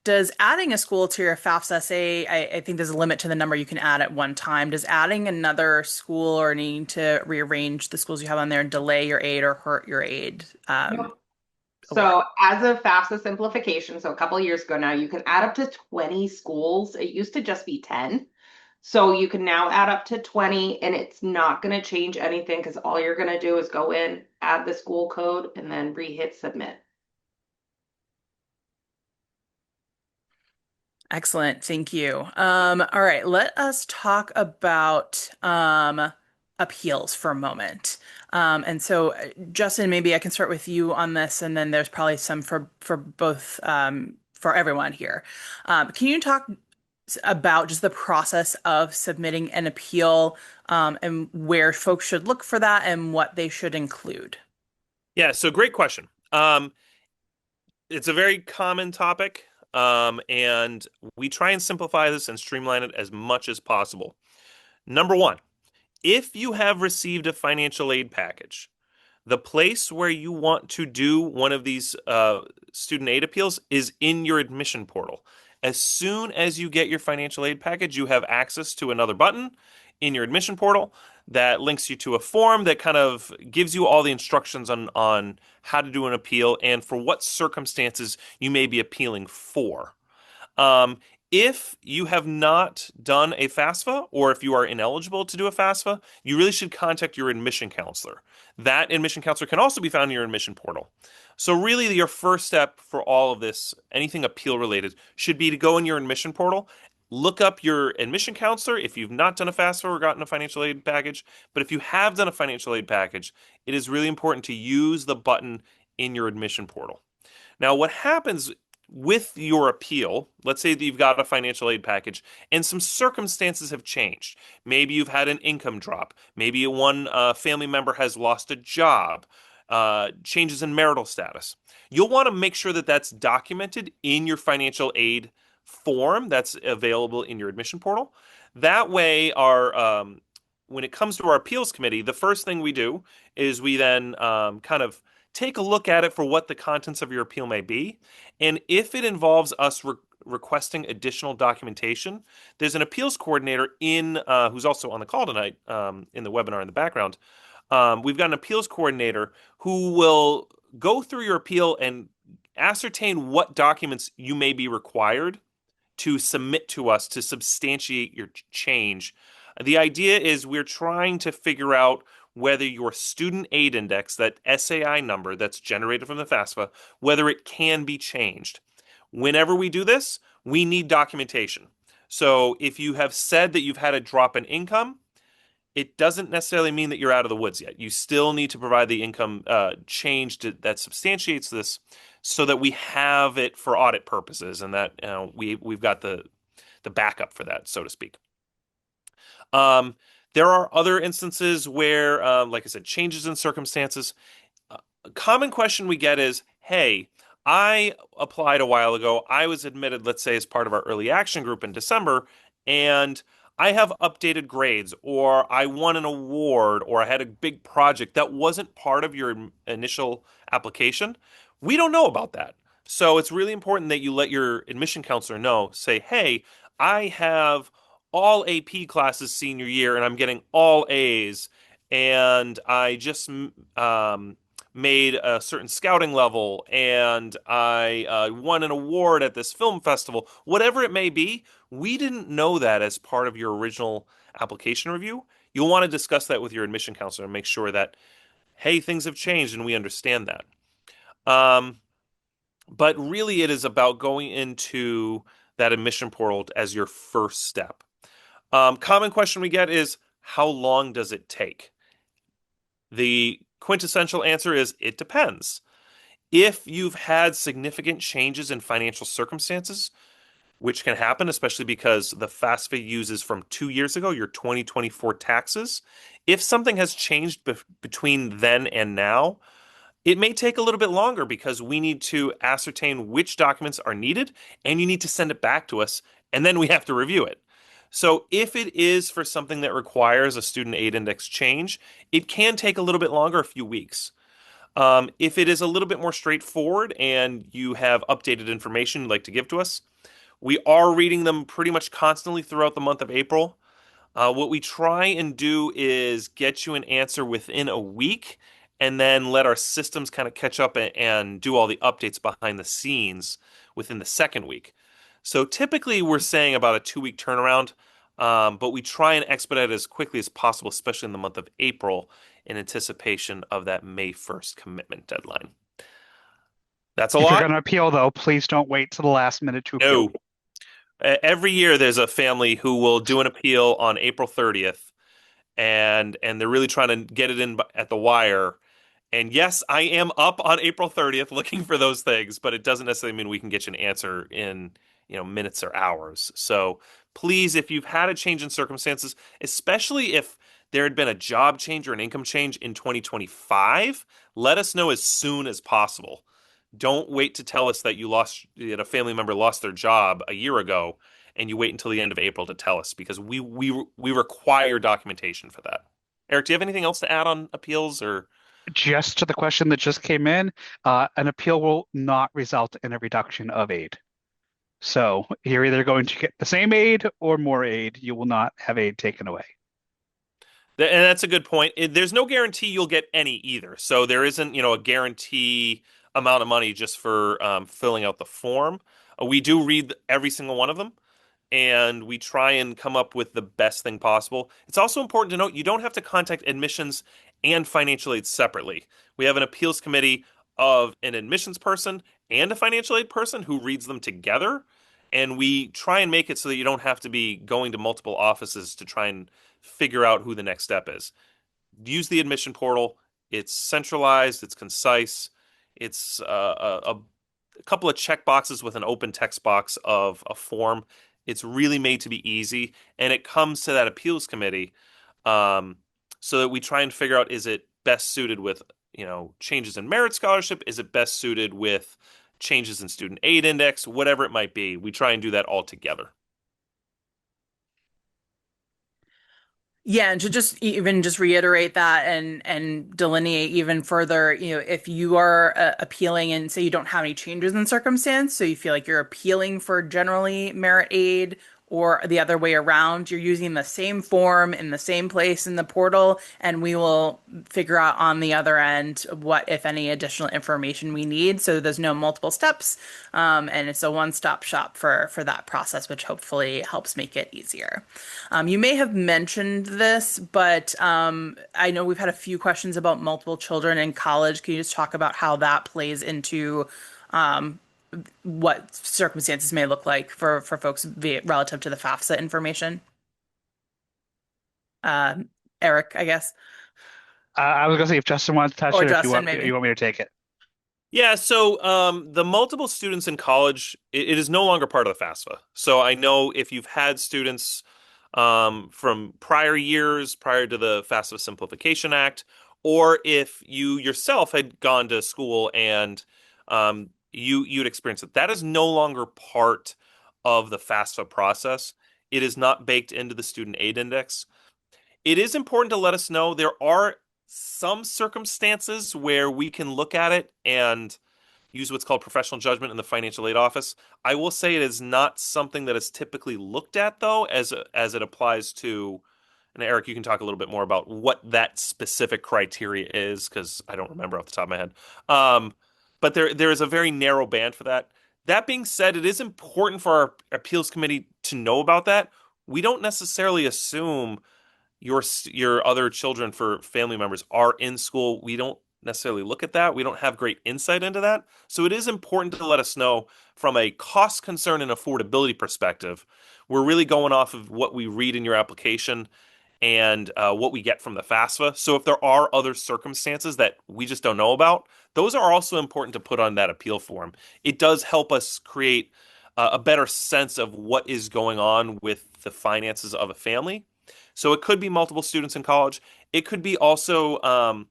Does adding a school to your FAFSA, say, I think there's a limit to the number you can add at one time. Does adding another school or needing to rearrange the schools you have on there delay your aid or hurt your aid Nope. award? So as a FAFSA simplification, so a couple of years ago now, you can add up to 20 schools. It used to just be 10. So you can now add up to 20 and it's not going to change anything because all you're going to do is go in, add the school code, and then re-hit submit. Excellent. Thank you. All right, let us talk about appeals for a moment. Justin, maybe I can start with you on this, and then there's probably some for both for everyone here. Can you talk about just the process of submitting an appeal and where folks should look for that and what they should include? Yeah, so great question. It's a very common topic, and we try and simplify this and streamline it as much as possible. Number one, if you have received a financial aid package, the place where you want to do one of these student aid appeals is in your admission portal. As soon as you get your financial aid package, you have access to another button in your admission portal that links you to a form that kind of gives you all the instructions on how to do an appeal and for what circumstances you may be appealing for. Um, if you have not done a FAFSA or if you are ineligible to do a FAFSA, you really should contact your admission counselor. That admission counselor can also be found in your admission portal. So really your first step for all of this, anything appeal related, should be to go in your admission portal, look up your admission counselor if you've not done a FAFSA or gotten a financial aid package. But if you have done a financial aid package, it is really important to use the button in your admission portal. Now, what happens with your appeal, let's say that you've got a financial aid package and some circumstances have changed. Maybe you've had an income drop. Maybe one family member has lost a job, changes in marital status. You'll want to make sure that that's documented in your financial aid form that's available in your admission portal. That way, when it comes to our appeals committee, the first thing we do is we then kind of take a look at it for what the contents of your appeal may be. And if it involves us requesting additional documentation, there's an appeals coordinator who's also on the call tonight in the webinar in the background. We've got an appeals coordinator who will go through your appeal and ascertain what documents you may be required to submit to us to substantiate your change. The idea is we're trying to figure out whether your student aid index, that SAI number that's generated from the FAFSA, whether it can be changed. Whenever we do this, we need documentation. So if you have said that you've had a drop in income, it doesn't necessarily mean that you're out of the woods yet. You still need to provide the income change that substantiates this, so that we have it for audit purposes, and that we've got the backup for that, so to speak. Um, there are other instances where, like I said, changes in circumstances. A common question we get is, hey, I applied a while ago. I was admitted, let's say, as part of our early action group in December, and I have updated grades, or I won an award, or I had a big project that wasn't part of your initial application. We don't know about that. So it's really important that you let your admission counselor know, say, hey, I have all AP classes senior year, and I'm getting all A's, and I just made a certain scouting level, and I won an award at this film festival, whatever it may be. We didn't know that as part of your original application review. You'll want to discuss that with your admission counselor and make sure that, hey, things have changed and we understand that. Um, but really, it is about going into that admission portal as your first step. Common question we get is, how long does it take? The quintessential answer is it depends. If you've had significant changes in financial circumstances, which can happen, especially because the FAFSA uses from 2 years ago, your 2024 taxes. If something has changed between then and now, it may take a little bit longer because we need to ascertain which documents are needed, and you need to send it back to us, and then we have to review it. So if it is for something that requires a student aid index change, it can take a little bit longer, a few weeks. If it is a little bit more straightforward and you have updated information you'd like to give to us, we are reading them pretty much constantly throughout the month of April. What we try and do is get you an answer within a week, and then let our systems kind of catch up and do all the updates behind the scenes within the second week. So typically we're saying about a 2 week turnaround, but we try and expedite it as quickly as possible, especially in the month of April, in anticipation of that May 1st commitment deadline. That's a If you're lot? going to appeal, though, please don't wait to the last minute to appeal. No. Every year there's a family who will do an appeal on April 30th, and they're really trying to get it in at the wire. And yes, I am up on April 30th looking for those things, but it doesn't necessarily mean we can get you an answer in, minutes or hours. So please, if you've had a change in circumstances, especially if there had been a job change or an income change in 2025, let us know as soon as possible. Don't wait to tell us that a family member lost their job a year ago, and you wait until the end of April to tell us, because we require documentation for that. Eric, do you have anything else to add on appeals or? Just to the question that just came in, an appeal will not result in a reduction of aid. So you're either going to get the same aid or more aid. You will not have aid taken away. And that's a good point. There's no guarantee you'll get any either. So there isn't, a guarantee amount of money just for filling out the form. We do read every single one of them, and we try and come up with the best thing possible. It's also important to note you don't have to contact admissions and financial aid separately. We have an appeals committee of an admissions person and a financial aid person who reads them together. And we try and make it so that you don't have to be going to multiple offices to try and figure out who the next step is. Use the admission portal. It's centralized, it's concise, it's a couple of check boxes with an open text box of a form. It's really made to be easy, and it comes to that appeals committee, so that we try and figure out, is it best suited with changes in merit scholarship? Is it best suited with changes in student aid index? Whatever it might be, we try and do that all together. Yeah, and to just reiterate that and delineate even further, if you are appealing and say you don't have any changes in circumstance, so you feel like you're appealing for generally merit aid, or the other way around, you're using the same form in the same place in the portal, and we will figure out on the other end what, if any, additional information we need. So there's no multiple steps, and it's a one-stop shop for that process, which hopefully helps make it easier. You may have mentioned this, but I know we've had a few questions about multiple children in college. Can you just talk about how that plays into what circumstances may look like for folks relative to the FAFSA information. Um, Eric, I guess, I was gonna say if Justin wants to touch or it, or if Justin, you maybe. want me to take it. Yeah, so the multiple students in college, it is no longer part of the FAFSA. So I know if you've had students from prior years, prior to the FAFSA Simplification Act, or if you yourself had gone to school and you'd experienced it, that is no longer part of the FAFSA process. It is not baked into the student aid index. It is important to let us know there are some circumstances where we can look at it and use what's called professional judgment in the financial aid office. I will say it is not something that is typically looked at though, as it applies to. And Eric, you can talk a little bit more about what that specific criteria is because I don't remember off the top of my head. Um, but there is a very narrow band for that. That being said, it is important for our appeals committee to know about that. We don't necessarily assume your other children for family members are in school. We don't necessarily look at that. We don't have great insight into that. So it is important to let us know from a cost concern and affordability perspective. We're really going off of what we read in your application and what we get from the FAFSA. So if there are other circumstances that we just don't know about, those are also important to put on that appeal form. It does help us create a better sense of what is going on with the finances of a family. So it could be multiple students in college. It could be also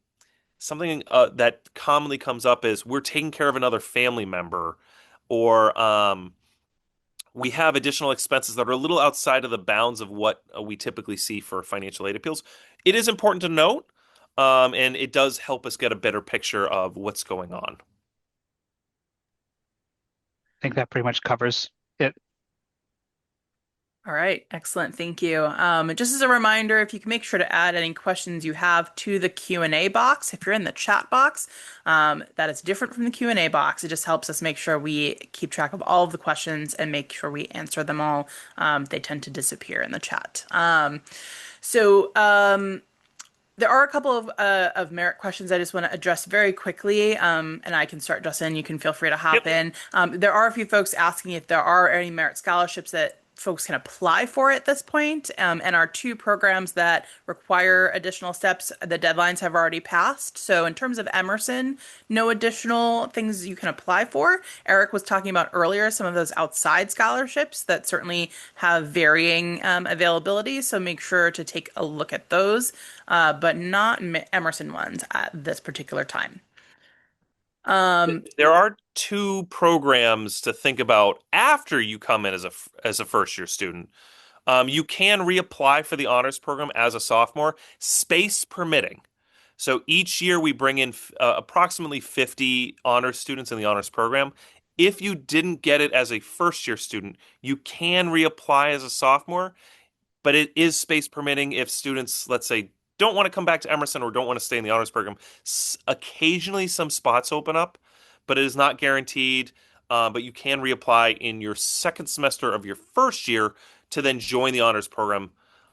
something that commonly comes up is we're taking care of another family member, or we have additional expenses that are a little outside of the bounds of what we typically see for financial aid appeals. It is important to note, and it does help us get a better picture of what's going on. I think that pretty much covers it. All right, excellent. Thank you. Just as a reminder, if you can make sure to add any questions you have to the Q&A box, if you're in the chat box, that is different from the Q&A box. It just helps us make sure we keep track of all of the questions and make sure we answer them all. They tend to disappear in the chat. So there are a couple of merit questions I just want to address very quickly, and I can start, Justin. You can feel free to hop Yep. in. There are a few folks asking if there are any merit scholarships that folks can apply for at this point, and our two programs that require additional steps, the deadlines have already passed. So in terms of Emerson, no additional things you can apply for. Eric was talking about earlier some of those outside scholarships that certainly have varying availability. So make sure to take a look at those, but not Emerson ones at this particular time. There are two programs to think about after you come in as a first year student. You can reapply for the honors program as a sophomore, space permitting. So each year we bring in approximately 50 honors students in the honors program. If you didn't get it as a first year student, you can reapply as a sophomore, but it is space permitting if students, let's say, don't want to come back to Emerson or don't want to stay in the honors program. Occasionally, some spots open up, but it is not guaranteed. But you can reapply in your second semester of your first year to then join the honors program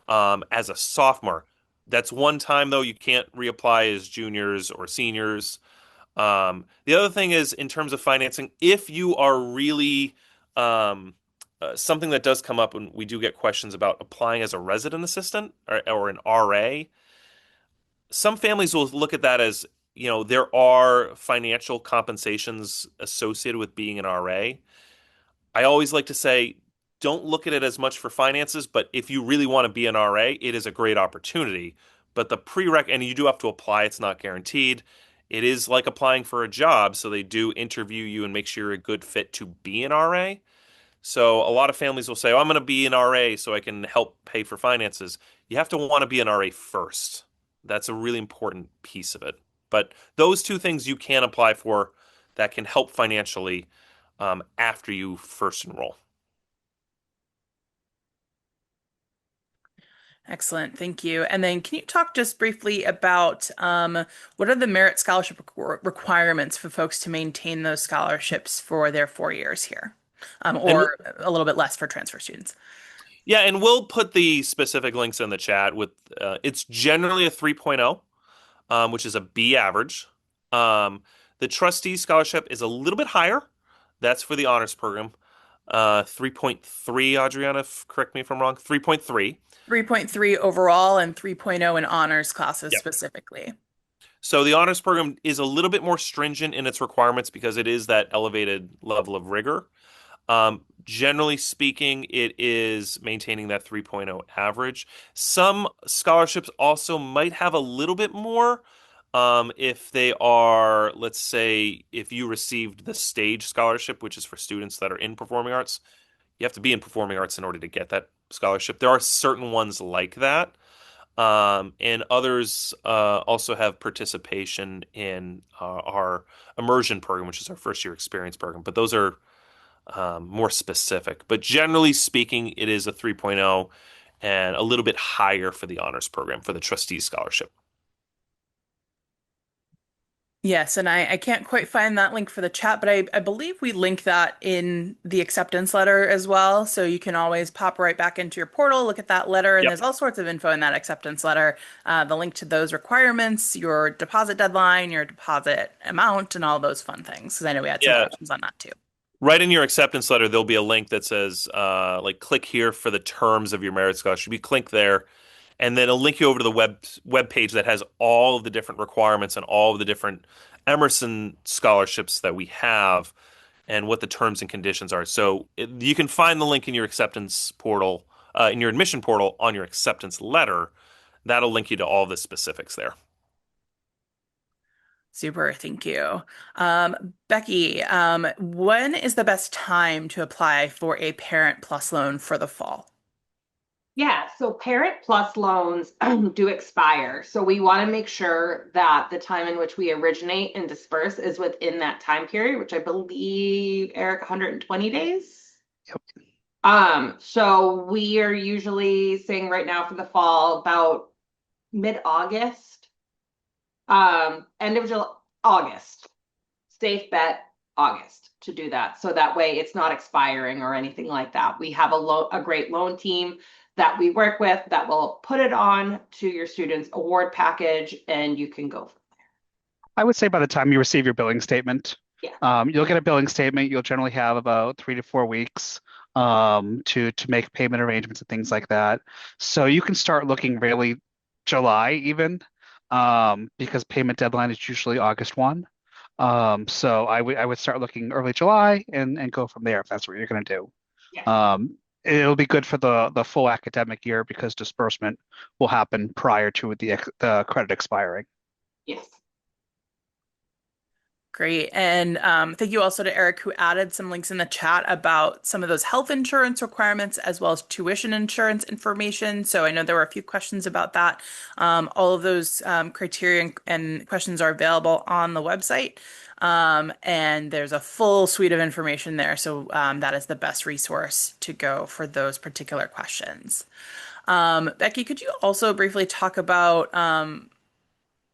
as a sophomore. That's one time, though, you can't reapply as juniors or seniors. The other thing is, in terms of financing, if you are really something that does come up, and we do get questions about applying as a resident assistant or an RA. Some families will look at that as, there are financial compensations associated with being an RA. I always like to say, don't look at it as much for finances, but if you really want to be an RA, it is a great opportunity. But the prereq, and you do have to apply, it's not guaranteed. It is like applying for a job, so they do interview you and make sure you're a good fit to be an RA. So a lot of families will say, "Oh, I'm going to be an RA so I can help pay for finances." You have to want to be an RA first. That's a really important piece of it. But those two things you can apply for that can help financially after you first enroll. Excellent, thank you. And then can you talk just briefly about what are the merit scholarship requirements for folks to maintain those scholarships for their 4 years here, And or a little bit less for transfer students? yeah, and we'll put the specific links in the chat with it's generally a 3.0, which is a B average. The trustee scholarship is a little bit higher. That's for the honors program. 3.3, Adriana, correct me if I'm wrong. 3.3. 3.3 overall and 3.0 in honors classes Yep. specifically. So the honors program is a little bit more stringent in its requirements because it is that elevated level of rigor. Generally speaking, it is maintaining that 3.0 average. Some scholarships also might have a little bit more. If they are, let's say, if you received the stage scholarship, which is for students that are in performing arts, you have to be in performing arts in order to get that scholarship. There are certain ones like that. And others also have participation in our immersion program, which is our first year experience program. But those are more specific. But generally speaking, it is a 3.0 and a little bit higher for the honors program for the trustees scholarship. Yes, and I can't quite find that link for the chat, but I believe we link that in the acceptance letter as well. So you can always pop right back into your portal, look at that letter, and Yep. there's all sorts of info in that acceptance letter. The link to those requirements, your deposit deadline, your deposit amount, and all those fun things. Because I know we had some Yeah. questions on that too. Right in your acceptance letter, there'll be a link that says, like, click here for the terms of your merit scholarship. You click there, and then it'll link you over to the web page that has all of the different requirements and all of the different Emerson scholarships that we have and what the terms and conditions are. So you can find the link in your acceptance portal, in your admission portal on your acceptance letter. That'll link you to all the specifics there. Super, thank you. Becky, when is the best time to apply for a Parent Plus loan for the fall? Yeah, so Parent Plus loans do expire. So we want to make sure that the time in which we originate and disperse is within that time period, which I believe, Eric, 120 days. Yep. So we are usually saying right now for the fall about mid-August, end of July, August. Safe bet, August to do that. So that way it's not expiring or anything like that. We have a great loan team that we work with that will put it on to your students' award package and you can go. I would say by the time you receive your billing statement, Yeah. you'll get a billing statement. You'll generally have about 3 to 4 weeks to make payment arrangements and things like that. So you can start looking really July even, because payment deadline is usually August 1. So I would start looking early July and go from there if that's what you're going to Yeah. do. It'll be good for the full academic year because disbursement will happen prior to the credit expiring. Yes. Great. And thank you also to Eric, who added some links in the chat about some of those health insurance requirements as well as tuition insurance information. So I know there were a few questions about that. All of those criteria and questions are available on the website. And there's a full suite of information there. So that is the best resource to go for those particular questions. Becky, could you also briefly talk about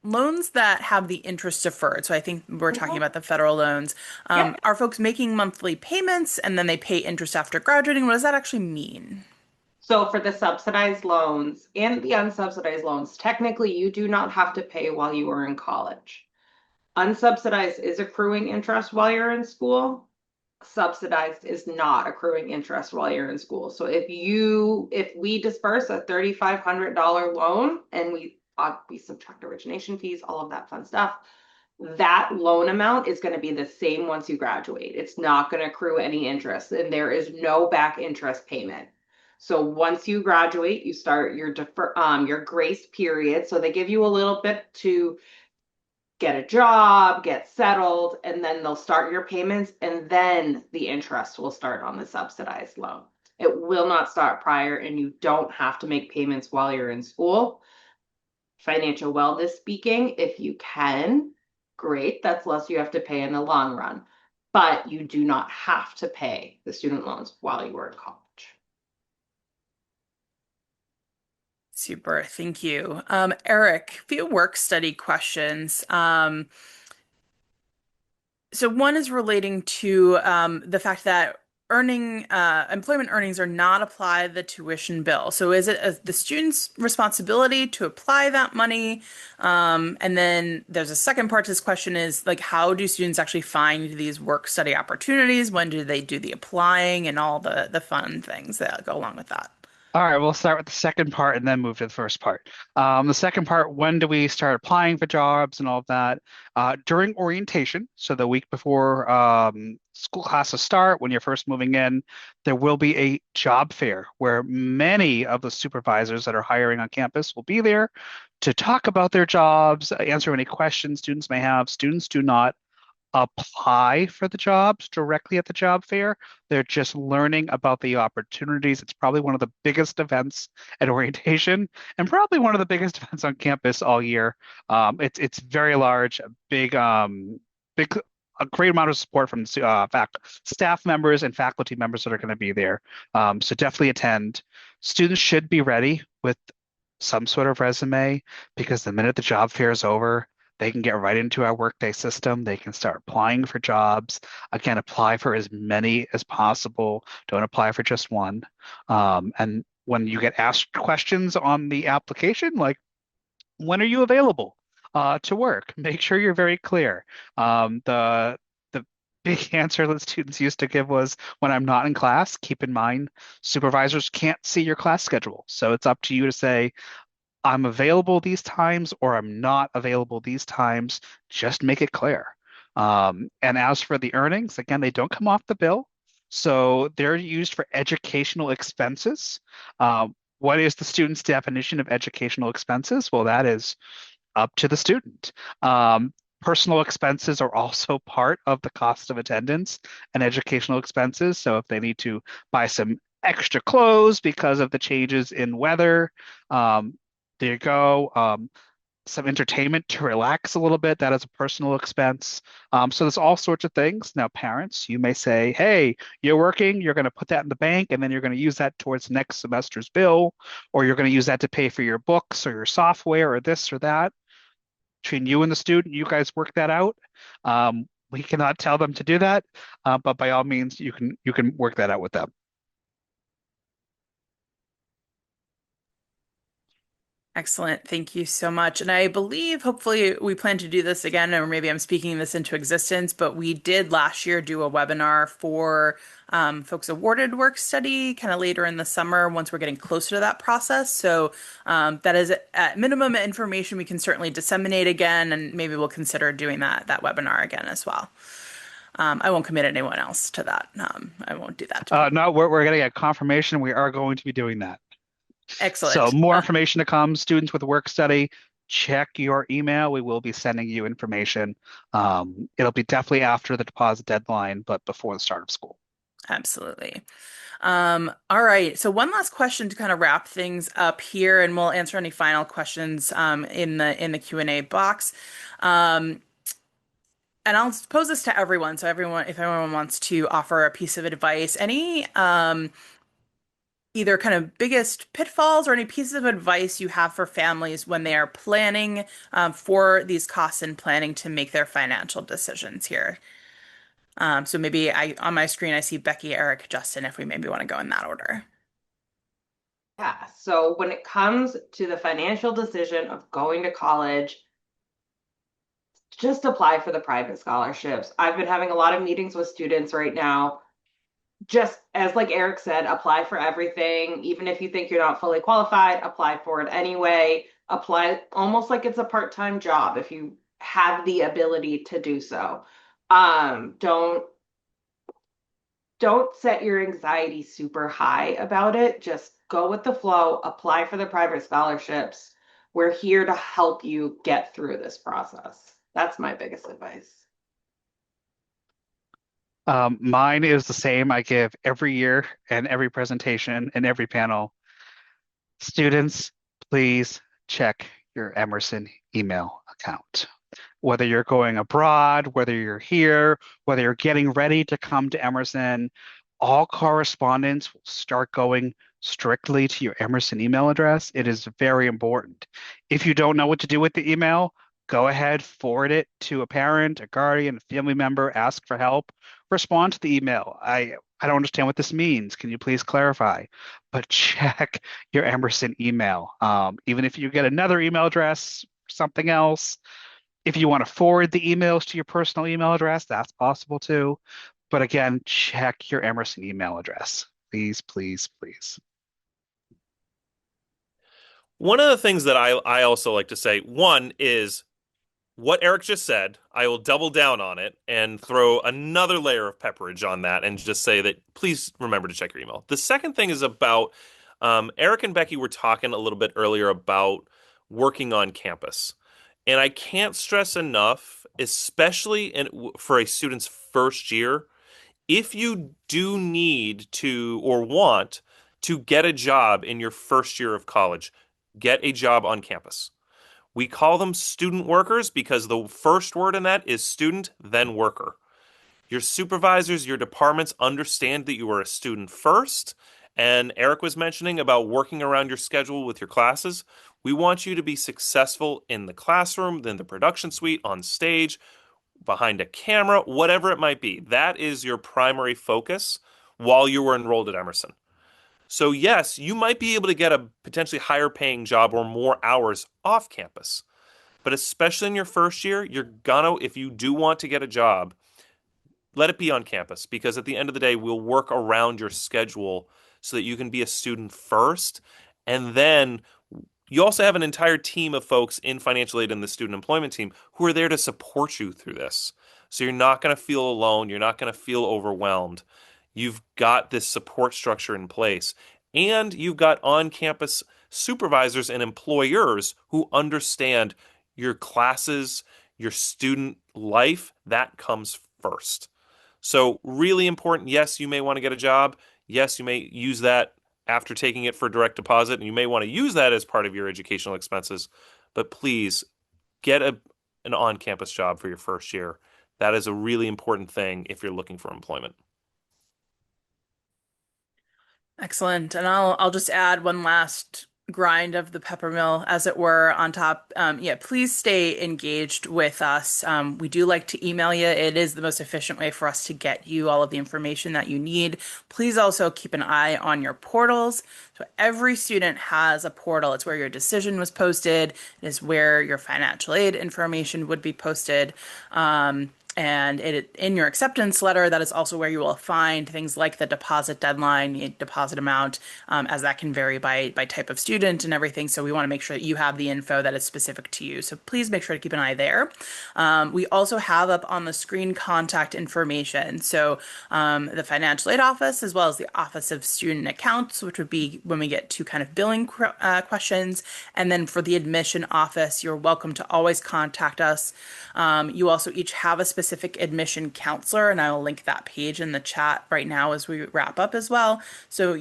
loans that have the interest deferred? So I think we're talking Mhm. about the federal loans. Yep. Are folks making monthly payments and then they pay interest after graduating? What does that actually mean? So for the subsidized loans and the unsubsidized loans, technically you do not have to pay while you are in college. Unsubsidized is accruing interest while you're in school. Subsidized is not accruing interest while you're in school. So if we disperse a $3,500 loan and we subtract origination fees, all of that fun stuff, that loan amount is going to be the same once you graduate. It's not going to accrue any interest and there is no back interest payment. So once you graduate, you start your grace period. So they give you a little bit to get a job, get settled, and then they'll start your payments, and then the interest will start on the subsidized loan. It will not start prior, and you don't have to make payments while you're in school. Financial wellness speaking, if you can, great. That's less you have to pay in the long run. But you do not have to pay the student loans while you were in college. Super, thank you. Eric, a few work study questions. So one is relating to the fact that employment earnings are not applied to the tuition bill. So is it the student's responsibility to apply that money? And then there's a second part to this question is like, how do students actually find these work study opportunities? When do they do the applying and all the fun things that go along with that? All right, we'll start with the second part and then move to the first part. The second part, when do we start applying for jobs and all of that? During orientation, so the week before school classes start, when you're first moving in, there will be a job fair where many of the supervisors that are hiring on campus will be there to talk about their jobs, answer any questions students may have. Students do not apply for the jobs directly at the job fair. They're just learning about the opportunities. It's probably one of the biggest events at orientation and probably one of the biggest events on campus all year. It's very large, big a great amount of support from staff members and faculty members that are going to be there. So definitely attend. Students should be ready with some sort of resume because the minute the job fair is over, they can get right into our Workday system. They can start applying for jobs. Again, apply for as many as possible. Don't apply for just one. And when you get asked questions on the application, like when are you available to work? Make sure you're very clear. The big answer that students used to give was when I'm not in class. Keep in mind, supervisors can't see your class schedule, so it's up to you to say, I'm available these times or I'm not available these times. Just make it clear. And as for the earnings, again, they don't come off the bill. So they're used for educational expenses. What is the student's definition of educational expenses? Well, that is up to the student. Personal expenses are also part of the cost of attendance and educational expenses. So if they need to buy some extra clothes because of the changes in weather, there you go. Some entertainment to relax a little bit. That is a personal expense. So there's all sorts of things. Now, parents, you may say, hey, you're working, you're going to put that in the bank, and then you're going to use that towards next semester's bill, or you're going to use that to pay for your books or your software or this or that. Between you and the student, you guys work that out. We cannot tell them to do that, but by all means, you can work that out with them. Excellent. Thank you so much. And I believe hopefully we plan to do this again, or maybe I'm speaking this into existence, but we did last year do a webinar for folks awarded work study kind of later in the summer once we're getting closer to that process. So that is at minimum information we can certainly disseminate again, and maybe we'll consider doing that webinar again as well. I won't commit anyone else to that. I won't do that to people. No, we're getting a confirmation. We are going to be doing that. So Excellent. more information to come. Students with work study, check your email. We will be sending you information. It'll be definitely after the deposit deadline, but before the start of school. Absolutely. All right. So one last question to kind of wrap things up here, and we'll answer any final questions in the Q&A box. And I'll pose this to everyone. So if everyone wants to offer a piece of advice, any either kind of biggest pitfalls or any pieces of advice you have for families when they are planning for these costs and planning to make their financial decisions here. So maybe on my screen I see Becky, Eric, Justin, if we maybe want to go in that order. Yeah, so when it comes to the financial decision of going to college, just apply for the private scholarships. I've been having a lot of meetings with students right now. Just as like Eric said, apply for everything. Even if you think you're not fully qualified, apply for it anyway. Apply almost like it's a part-time job if you have the ability to do so. Don't set your anxiety super high about it. Just go with the flow, apply for the private scholarships. We're here to help you get through this process. That's my biggest advice. Mine is the same I give every year and every presentation and every panel. Students, please check your Emerson email account. Whether you're going abroad, whether you're here, whether you're getting ready to come to Emerson, all correspondence will start going strictly to your Emerson email address. It is very important. If you don't know what to do with the email, go ahead, forward it to a parent, a guardian, a family member, ask for help, respond to the email. I don't understand what this means. Can you please clarify? But check your Emerson email. Even if you get another email address, something else, if you want to forward the emails to your personal email address, that's possible too. But again, check your Emerson email address. Please, please, please. One of the things that I also like to say, one is what Eric just said. I will double down on it and throw another layer of pepperage on that and just say that please remember to check your email. The second thing is about Eric and Becky were talking a little bit earlier about working on campus. And I can't stress enough, especially for a student's first year, if you do need to or want to get a job in your first year of college, get a job on campus. We call them student workers because the first word in that is student, then worker. Your supervisors, your departments understand that you are a student first. And Eric was mentioning about working around your schedule with your classes. We want you to be successful in the classroom, then the production suite, on stage, behind a camera, whatever it might be. That is your primary focus while you were enrolled at Emerson. So, yes, you might be able to get a potentially higher paying job or more hours off campus. But especially in your first year, if you do want to get a job, let it be on campus because at the end of the day, we'll work around your schedule so that you can be a student first. And then you also have an entire team of folks in financial aid and the student employment team who are there to support you through this. So you're not going to feel alone. You're not going to feel overwhelmed. You've got this support structure in place. And you've got on campus supervisors and employers who understand your classes, your student life. That comes first. So, really important. Yes, you may want to get a job. Yes, you may use that after taking it for direct deposit, and you may want to use that as part of your educational expenses. But please get an on campus job for your first year. That is a really important thing if you're looking for employment. Excellent. And I'll just add one last grind of the pepper mill, as it were, on top. Yeah, please stay engaged with us. We do like to email you. It is the most efficient way for us to get you all of the information that you need. Please also keep an eye on your portals. So every student has a portal. It's where your decision was posted. It is where your financial aid information would be posted. And in your acceptance letter, that is also where you will find things like the deposit deadline, the deposit amount, as that can vary by type of student and everything. So we want to make sure that you have the info that is specific to you. So please make sure to keep an eye there. We also have up on the screen contact information. So the financial aid office, as well as the Office of Student Accounts, which would be when we get to kind of billing questions. And then for the admission office, you're welcome to always contact us. You also each have a specific admission counselor, and I will link that page in the chat right now as we wrap up as well. So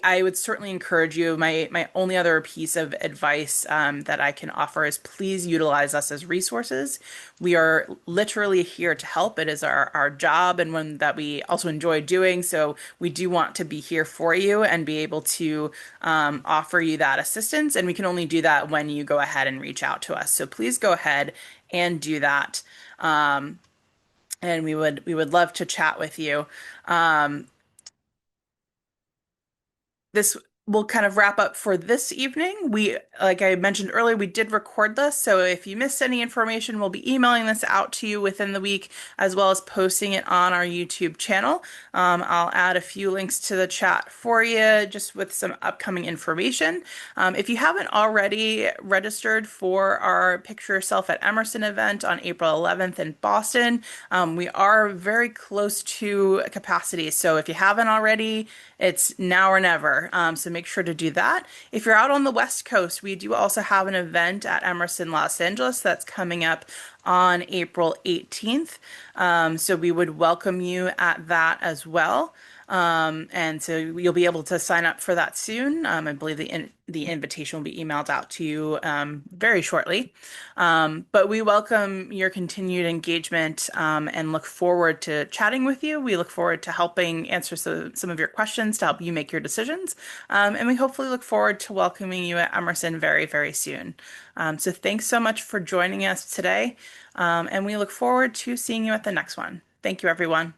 I would certainly encourage you. My only other piece of advice that I can offer is please utilize us as resources. We are literally here to help. It is our job and one that we also enjoy doing. So we do want to be here for you and be able to offer you that assistance. And we can only do that when you go ahead and reach out to us. So please go ahead and do that. And we would love to chat with you. This will kind of wrap up for this evening. Like I mentioned earlier, we did record this, so if you missed any information, we'll be emailing this out to you within the week, as well as posting it on our YouTube channel. I'll add a few links to the chat for you, just with some upcoming information. If you haven't already registered for our Picture Yourself at Emerson event on April 11th in Boston, we are very close to capacity, so if you haven't already, it's now or never. So make sure to do that. If you're out on the West Coast, we do also have an event at Emerson Los Angeles that's coming up on April 18th. So we would welcome you at that as well. And so you'll be able to sign up for that soon. I believe the invitation will be emailed out to you very shortly. But we welcome your continued engagement and look forward to chatting with you. We look forward to helping answer some of your questions to help you make your decisions. And we hopefully look forward to welcoming you at Emerson very, very soon. So thanks so much for joining us today. And we look forward to seeing you at the next one. Thank you, everyone.